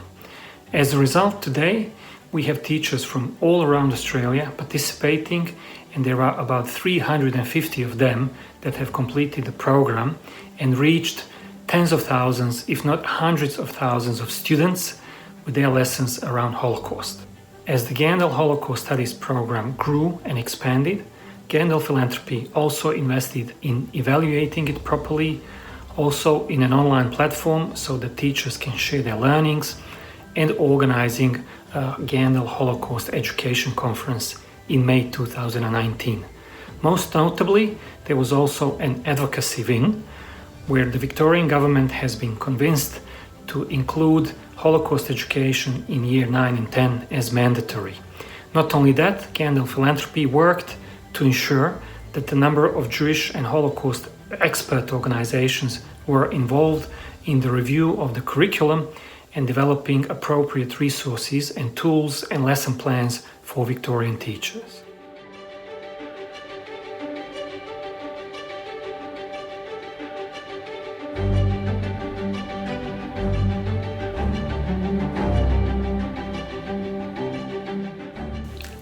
As a result, today we have teachers from all around Australia participating, and there are about 350 of them that have completed the program and reached tens of thousands, if not hundreds of thousands of students with their lessons around Holocaust. As the Gandel Holocaust Studies program grew and expanded, Gandel Philanthropy also invested in evaluating it properly, also in an online platform so that teachers can share their learnings, and organizing a Gandel Holocaust Education Conference in May 2019. Most notably, there was also an advocacy win where the Victorian government has been convinced to include Holocaust education in year 9 and 10 as mandatory. Not only that, Gandel Philanthropy worked to ensure that the number of Jewish and Holocaust expert organizations were involved in the review of the curriculum and developing appropriate resources and tools and lesson plans for Victorian teachers.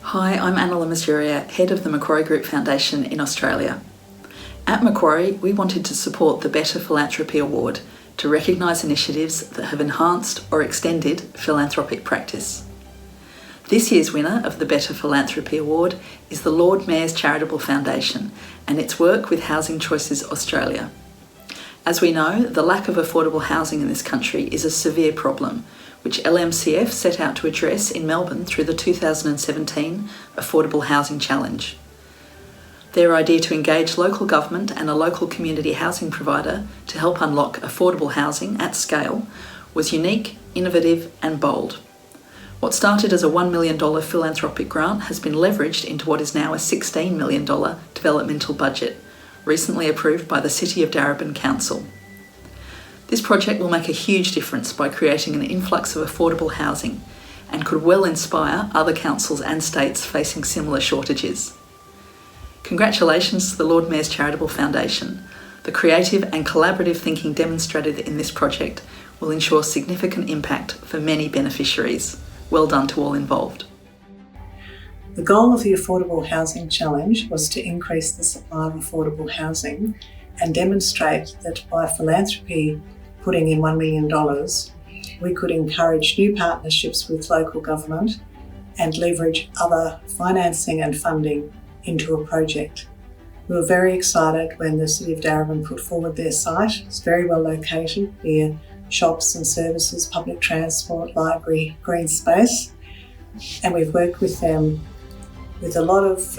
Hi, I'm Anna Lamasuria, Head of the Macquarie Group Foundation in Australia. At Macquarie, we wanted to support the Better Philanthropy Award to recognise initiatives that have enhanced or extended philanthropic practice. This year's winner of the Better Philanthropy Award is the Lord Mayor's Charitable Foundation and its work with Housing Choices Australia. As we know, the lack of affordable housing in this country is a severe problem, which LMCF set out to address in Melbourne through the 2017 Affordable Housing Challenge. Their idea to engage local government and a local community housing provider to help unlock affordable housing at scale was unique, innovative and bold. What started as a $1 million philanthropic grant has been leveraged into what is now a $16 million developmental budget, recently approved by the City of Darebin Council. This project will make a huge difference by creating an influx of affordable housing and could well inspire other councils and states facing similar shortages. Congratulations to the Lord Mayor's Charitable Foundation. The creative and collaborative thinking demonstrated in this project will ensure significant impact for many beneficiaries. Well done to all involved. The goal of the Affordable Housing Challenge was to increase the supply of affordable housing and demonstrate that by philanthropy putting in $1 million, we could encourage new partnerships with local government and leverage other financing and funding into a project. We were very excited when the City of Darebin put forward their site. It's very well located near shops and services, public transport, library, green space. And we've worked with them with a lot of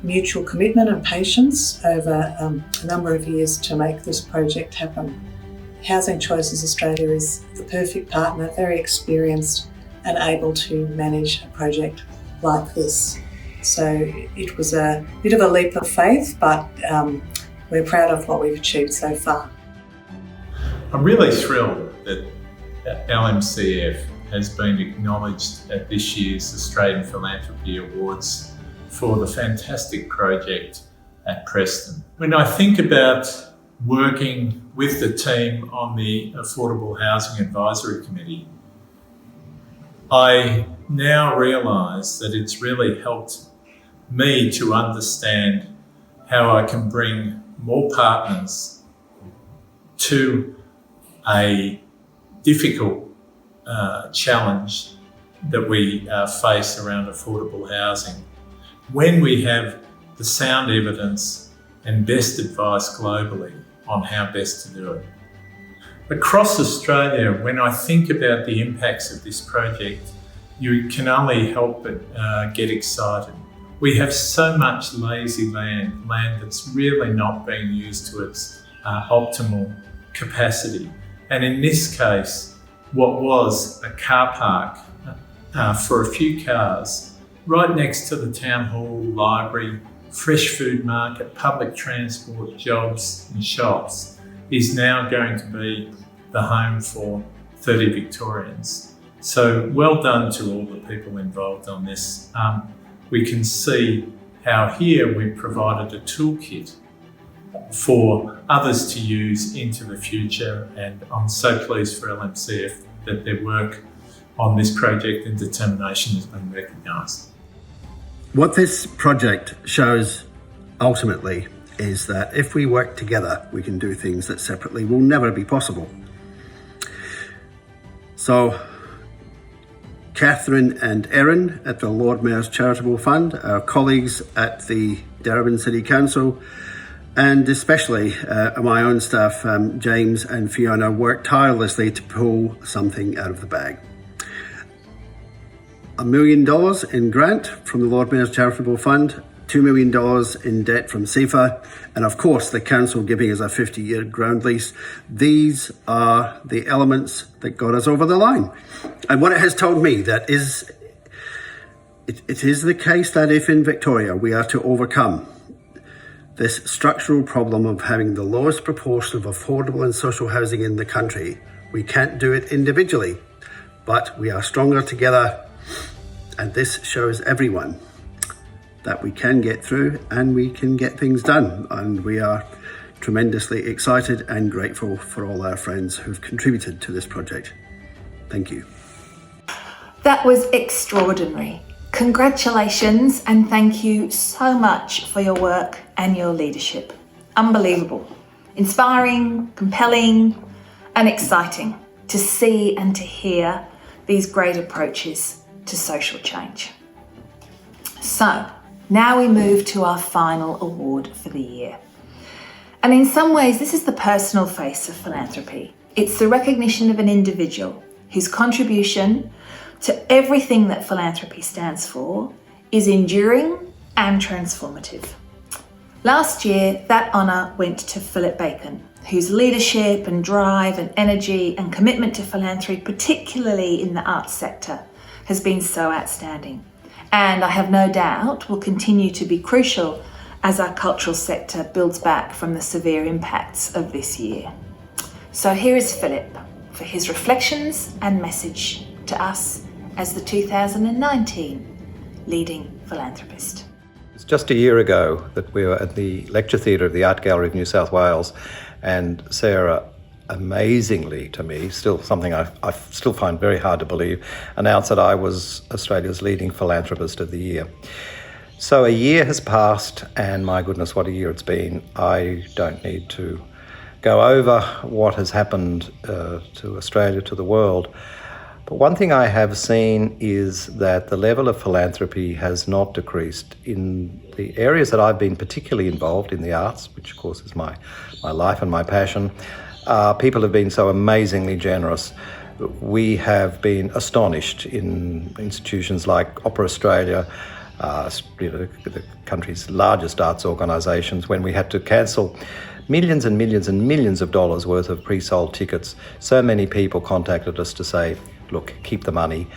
mutual commitment and patience over a number of years to make this project happen. Housing Choices Australia is the perfect partner, very experienced and able to manage a project like this. So it was a bit of a leap of faith, but we're proud of what we've achieved so far. I'm really thrilled that LMCF has been acknowledged at this year's Australian Philanthropy Awards for the fantastic project at Preston. When I think about working with the team on the Affordable Housing Advisory Committee, I now realise that it's really helped me to understand how I can bring more partners to a difficult challenge that we face around affordable housing when we have the sound evidence and best advice globally on how best to do it. Across Australia, when I think about the impacts of this project, you can only help but get excited. We have so much lazy land that's really not being used to its optimal capacity. And in this case, what was a car park for a few cars right next to the town hall, library, fresh food market, public transport, jobs and shops is now going to be the home for 30 Victorians. So well done to all the people involved on this. We can see how here we've provided a toolkit for others to use into the future, and I'm so pleased for LMCF that their work on this project and determination has been recognised. What this project shows ultimately is that if we work together, we can do things that separately will never be possible. So, Catherine and Erin at the Lord Mayor's Charitable Fund, our colleagues at the Darebin City Council, and especially my own staff, James and Fiona, worked tirelessly to pull something out of the bag. $1 million in grant from the Lord Mayor's Charitable Fund, $2 million in debt from CIFA, and of course the council giving us a 50-year ground lease. These are the elements that got us over the line. And what it has told me that is, it is the case that if in Victoria we are to overcome this structural problem of having the lowest proportion of affordable and social housing in the country, we can't do it individually, but we are stronger together. And this shows everyone that we can get through and we can get things done. And we are tremendously excited and grateful for all our friends who've contributed to this project. Thank you. That was extraordinary. Congratulations and thank you so much for your work and your leadership. Unbelievable. Inspiring, compelling, and exciting to see and to hear these great approaches to social change. So, now we move to our final award for the year. And in some ways, this is the personal face of philanthropy. It's the recognition of an individual whose contribution to everything that philanthropy stands for is enduring and transformative. Last year, that honour went to Philip Bacon, whose leadership and drive and energy and commitment to philanthropy, particularly in the arts sector, has been so outstanding. And I have no doubt will continue to be crucial as our cultural sector builds back from the severe impacts of this year. So here is Philip for his reflections and message to us as the 2019 leading philanthropist. It's just a year ago that we were at the Lecture Theatre of the Art Gallery of New South Wales, and Sarah, amazingly to me, still something I still find very hard to believe, announced that I was Australia's leading philanthropist of the year. So a year has passed, and my goodness, what a year it's been. I don't need to go over what has happened to Australia, to the world. But one thing I have seen is that the level of philanthropy has not decreased in the areas that I've been particularly involved in, the arts, which of course is my life and my passion. People have been so amazingly generous. We have been astonished in institutions like Opera Australia, the country's largest arts organisations, when we had to cancel millions and millions and millions of dollars worth of pre-sold tickets. So many people contacted us to say, look, keep the money,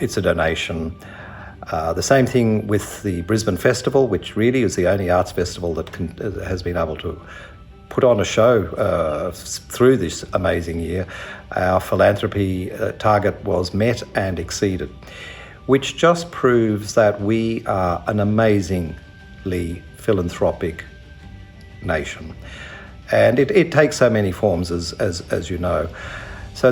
it's a donation. The same thing with the Brisbane Festival, which really is the only arts festival that has been able to put on a show through this amazing year. Our philanthropy target was met and exceeded, which just proves that we are an amazingly philanthropic nation. And it takes so many forms, as you know. So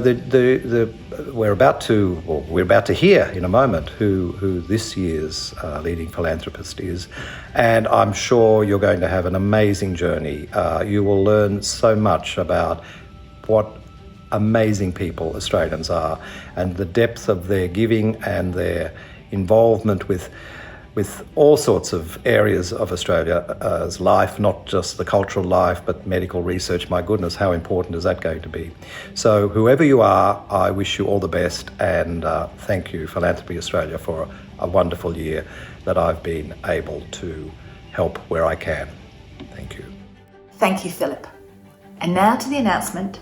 we're about to hear in a moment who this year's leading philanthropist is, and I'm sure you're going to have an amazing journey. You will learn so much about what amazing people Australians are, and the depth of their giving and their involvement with all sorts of areas of Australia's life, not just the cultural life, but medical research. My goodness, how important is that going to be? So whoever you are, I wish you all the best, and thank you, Philanthropy Australia, for a wonderful year that I've been able to help where I can. Thank you. Thank you, Philip. And now to the announcement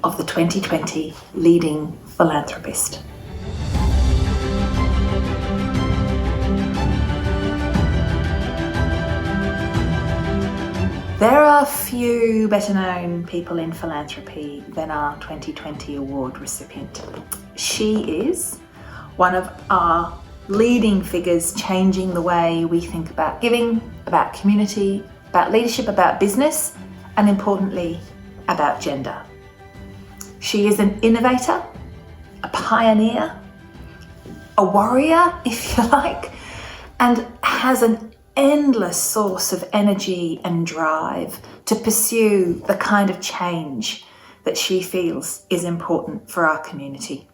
of the 2020 leading philanthropist. There are few better known people in philanthropy than our 2020 award recipient. She is one of our leading figures changing the way we think about giving, about community, about leadership, about business, and importantly, about gender. She is an innovator, a pioneer, a warrior, if you like, and has an endless source of energy and drive to pursue the kind of change that she feels is important for our community.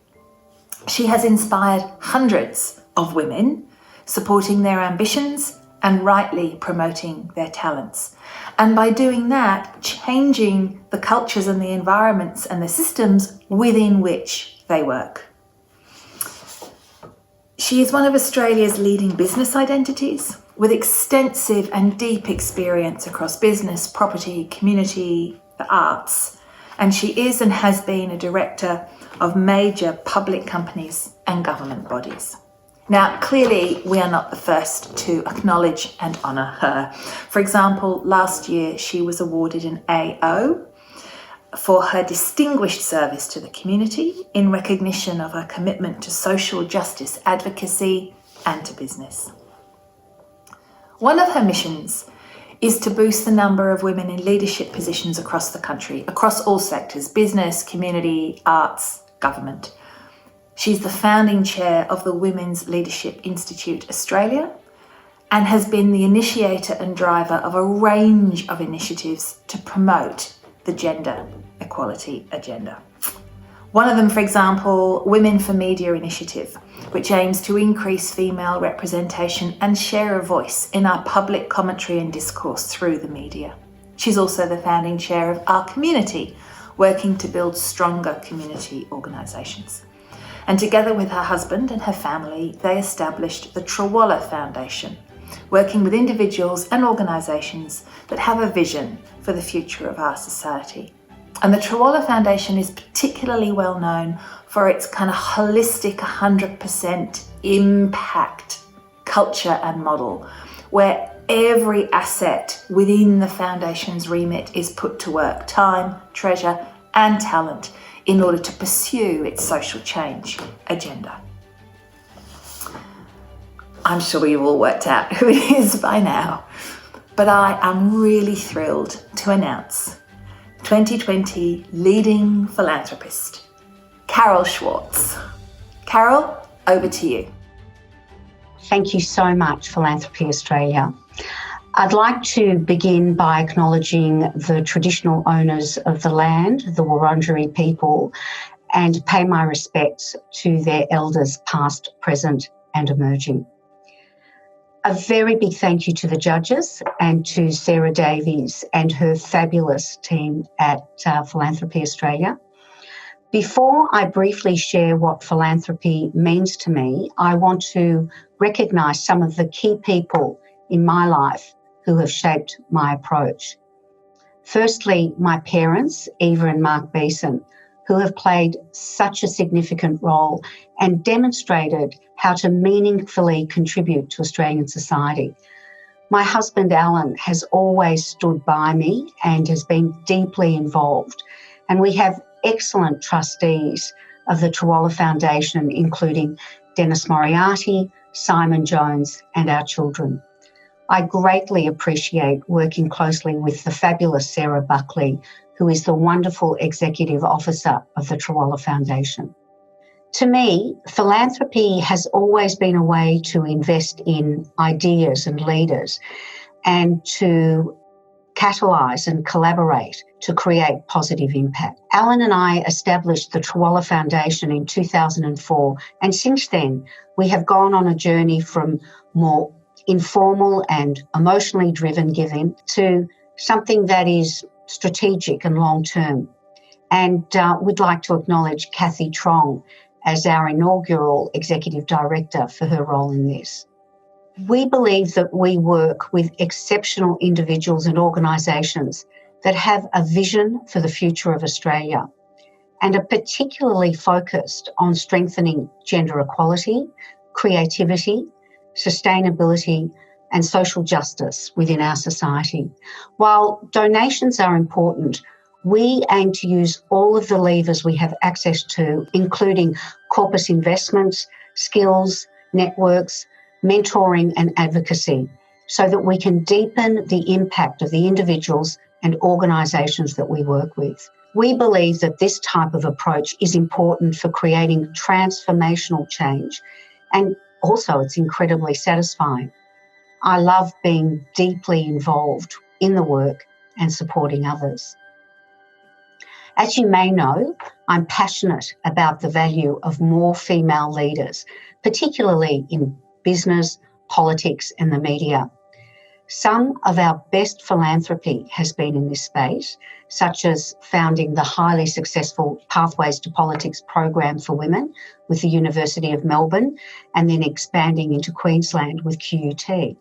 She has inspired hundreds of women, supporting their ambitions and rightly promoting their talents. And by doing that, changing the cultures and the environments and the systems within which they work. She is one of Australia's leading business identities, with extensive and deep experience across business, property, community, the arts, and she is and has been a director of major public companies and government bodies. Now, clearly, we are not the first to acknowledge and honour her. For example, last year she was awarded an AO for her distinguished service to the community in recognition of her commitment to social justice advocacy and to business. One of her missions is to boost the number of women in leadership positions across the country, across all sectors: business, community, arts, government. She's the founding chair of the Women's Leadership Institute Australia and has been the initiator and driver of a range of initiatives to promote the gender equality agenda. One of them, for example, Women for Media Initiative, which aims to increase female representation and share of voice in our public commentary and discourse through the media. She's also the founding chair of Our Community, working to build stronger community organisations. And together with her husband and her family, they established the Trawalla Foundation, working with individuals and organisations that have a vision for the future of our society. And the Trawalla Foundation is particularly well known for its kind of holistic 100% impact culture and model, where every asset within the Foundation's remit is put to work, time, treasure and talent, in order to pursue its social change agenda. I'm sure you've all worked out who it is by now, but I am really thrilled to announce 2020 leading philanthropist, Carol Schwartz. Carol, over to you. Thank you so much, Philanthropy Australia. I'd like to begin by acknowledging the traditional owners of the land, the Wurundjeri people, and pay my respects to their elders past, present and emerging. A very big thank you to the judges and to Sarah Davies and her fabulous team at Philanthropy Australia. Before I briefly share what philanthropy means to me, I want to recognise some of the key people in my life who have shaped my approach. Firstly, my parents, Eva and Mark Beeson, who have played such a significant role and demonstrated how to meaningfully contribute to Australian society. My husband, Alan, has always stood by me and has been deeply involved. And we have excellent trustees of the Trawalla Foundation, including Dennis Moriarty, Simon Jones, and our children. I greatly appreciate working closely with the fabulous Sarah Buckley, who is the wonderful Executive Officer of the Trawalla Foundation. To me, philanthropy has always been a way to invest in ideas and leaders and to catalyse and collaborate to create positive impact. Alan and I established the Trawalla Foundation in 2004, and since then we have gone on a journey from more informal and emotionally driven giving to something that is strategic and long-term. And we'd like to acknowledge Kathy Trong as our inaugural Executive Director for her role in this. We believe that we work with exceptional individuals and organisations that have a vision for the future of Australia and are particularly focused on strengthening gender equality, creativity, sustainability and social justice within our society. While donations are important, we aim to use all of the levers we have access to, including corpus investments, skills, networks, mentoring and advocacy, so that we can deepen the impact of the individuals and organisations that we work with. We believe that this type of approach is important for creating transformational change, and also it's incredibly satisfying. I love being deeply involved in the work and supporting others. As you may know, I'm passionate about the value of more female leaders, particularly in business, politics and the media. Some of our best philanthropy has been in this space, such as founding the highly successful Pathways to Politics program for women with the University of Melbourne and then expanding into Queensland with QUT.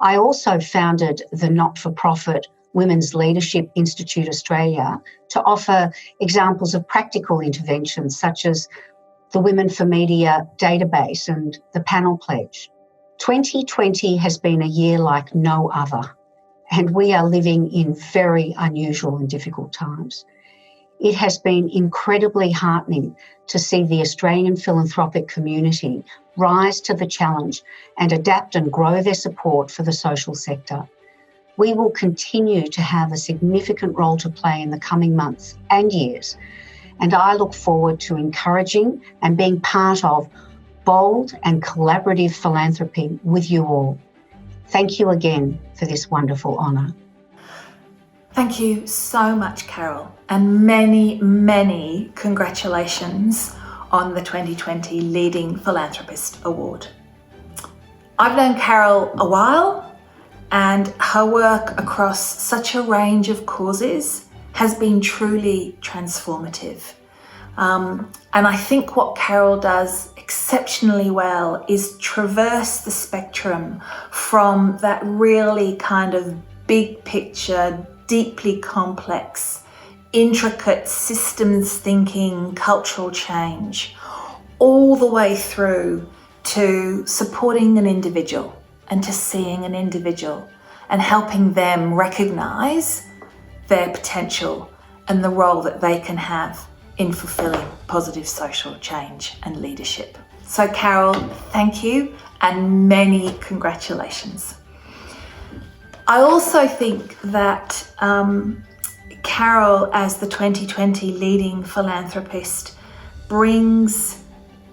I also founded the not-for-profit Women's Leadership Institute Australia to offer examples of practical interventions such as the Women for Media database and the Panel Pledge. 2020 has been a year like no other, and we are living in very unusual and difficult times. It has been incredibly heartening to see the Australian philanthropic community rise to the challenge and adapt and grow their support for the social sector. We will continue to have a significant role to play in the coming months and years, and I look forward to encouraging and being part of bold and collaborative philanthropy with you all. Thank you again for this wonderful honour. Thank you so much, Carol, and many, many congratulations on the 2020 Leading Philanthropist Award. I've known Carol a while, and her work across such a range of causes has been truly transformative. And I think what Carol does exceptionally well is traverse the spectrum from that really kind of big picture, deeply complex, intricate systems thinking, cultural change, all the way through to supporting an individual and to seeing an individual and helping them recognise their potential and the role that they can have in fulfilling positive social change and leadership. So Carol, thank you and many congratulations. I also think that Carol, as the 2020 leading philanthropist, brings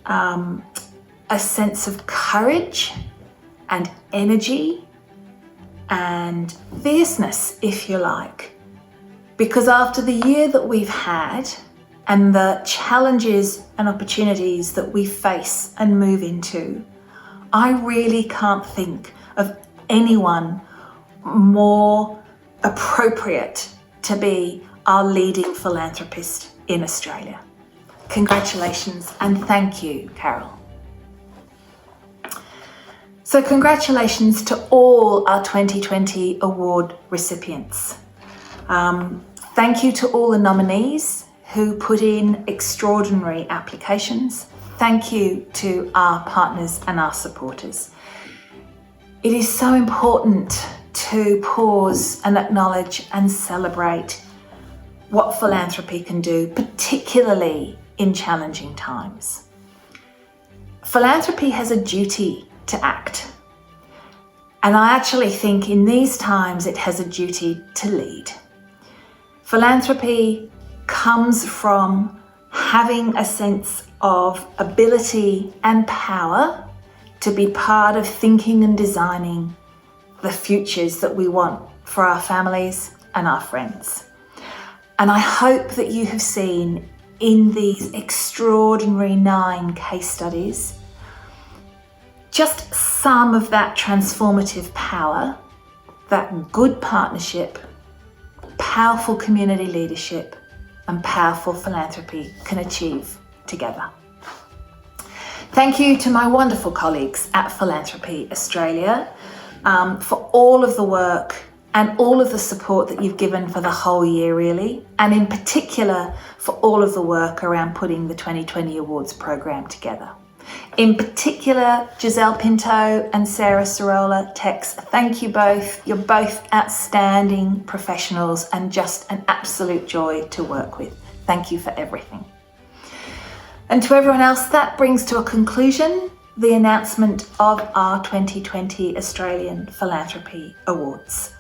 a sense of courage and energy and fierceness, if you like. Because after the year that we've had and the challenges and opportunities that we face and move into, I really can't think of anyone more appropriate to be our leading philanthropist in Australia. Congratulations and thank you, Carol. So congratulations to all our 2020 award recipients. Thank you to all the nominees who put in extraordinary applications. Thank you to our partners and our supporters. It is so important to pause and acknowledge and celebrate what philanthropy can do, particularly in challenging times. Philanthropy has a duty to act. And I actually think in these times it has a duty to lead. Philanthropy comes from having a sense of ability and power to be part of thinking and designing the futures that we want for our families and our friends. And I hope that you have seen in these extraordinary 9 case studies just some of that transformative power, that good partnership, powerful community leadership, and powerful philanthropy can achieve together. Thank you to my wonderful colleagues at Philanthropy Australia for all of the work and all of the support that you've given for the whole year, really, and in particular for all of the work around putting the 2020 Awards program together. In particular, Giselle Pinto and Sarah Sorola Tex, thank you both. You're both outstanding professionals and just an absolute joy to work with. Thank you for everything. And to everyone else, that brings to a conclusion the announcement of our 2020 Australian Philanthropy Awards.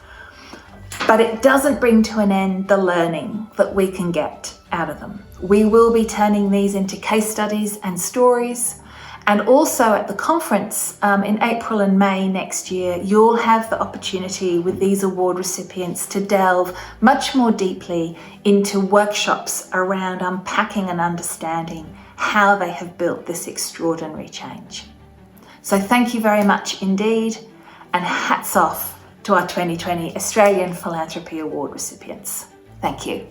But it doesn't bring to an end the learning that we can get out of them. We will be turning these into case studies and stories. And also at the conference in April and May next year, you'll have the opportunity with these award recipients to delve much more deeply into workshops around unpacking and understanding how they have built this extraordinary change. So thank you very much indeed, and hats off to our 2020 Australian Philanthropy Award recipients. Thank you.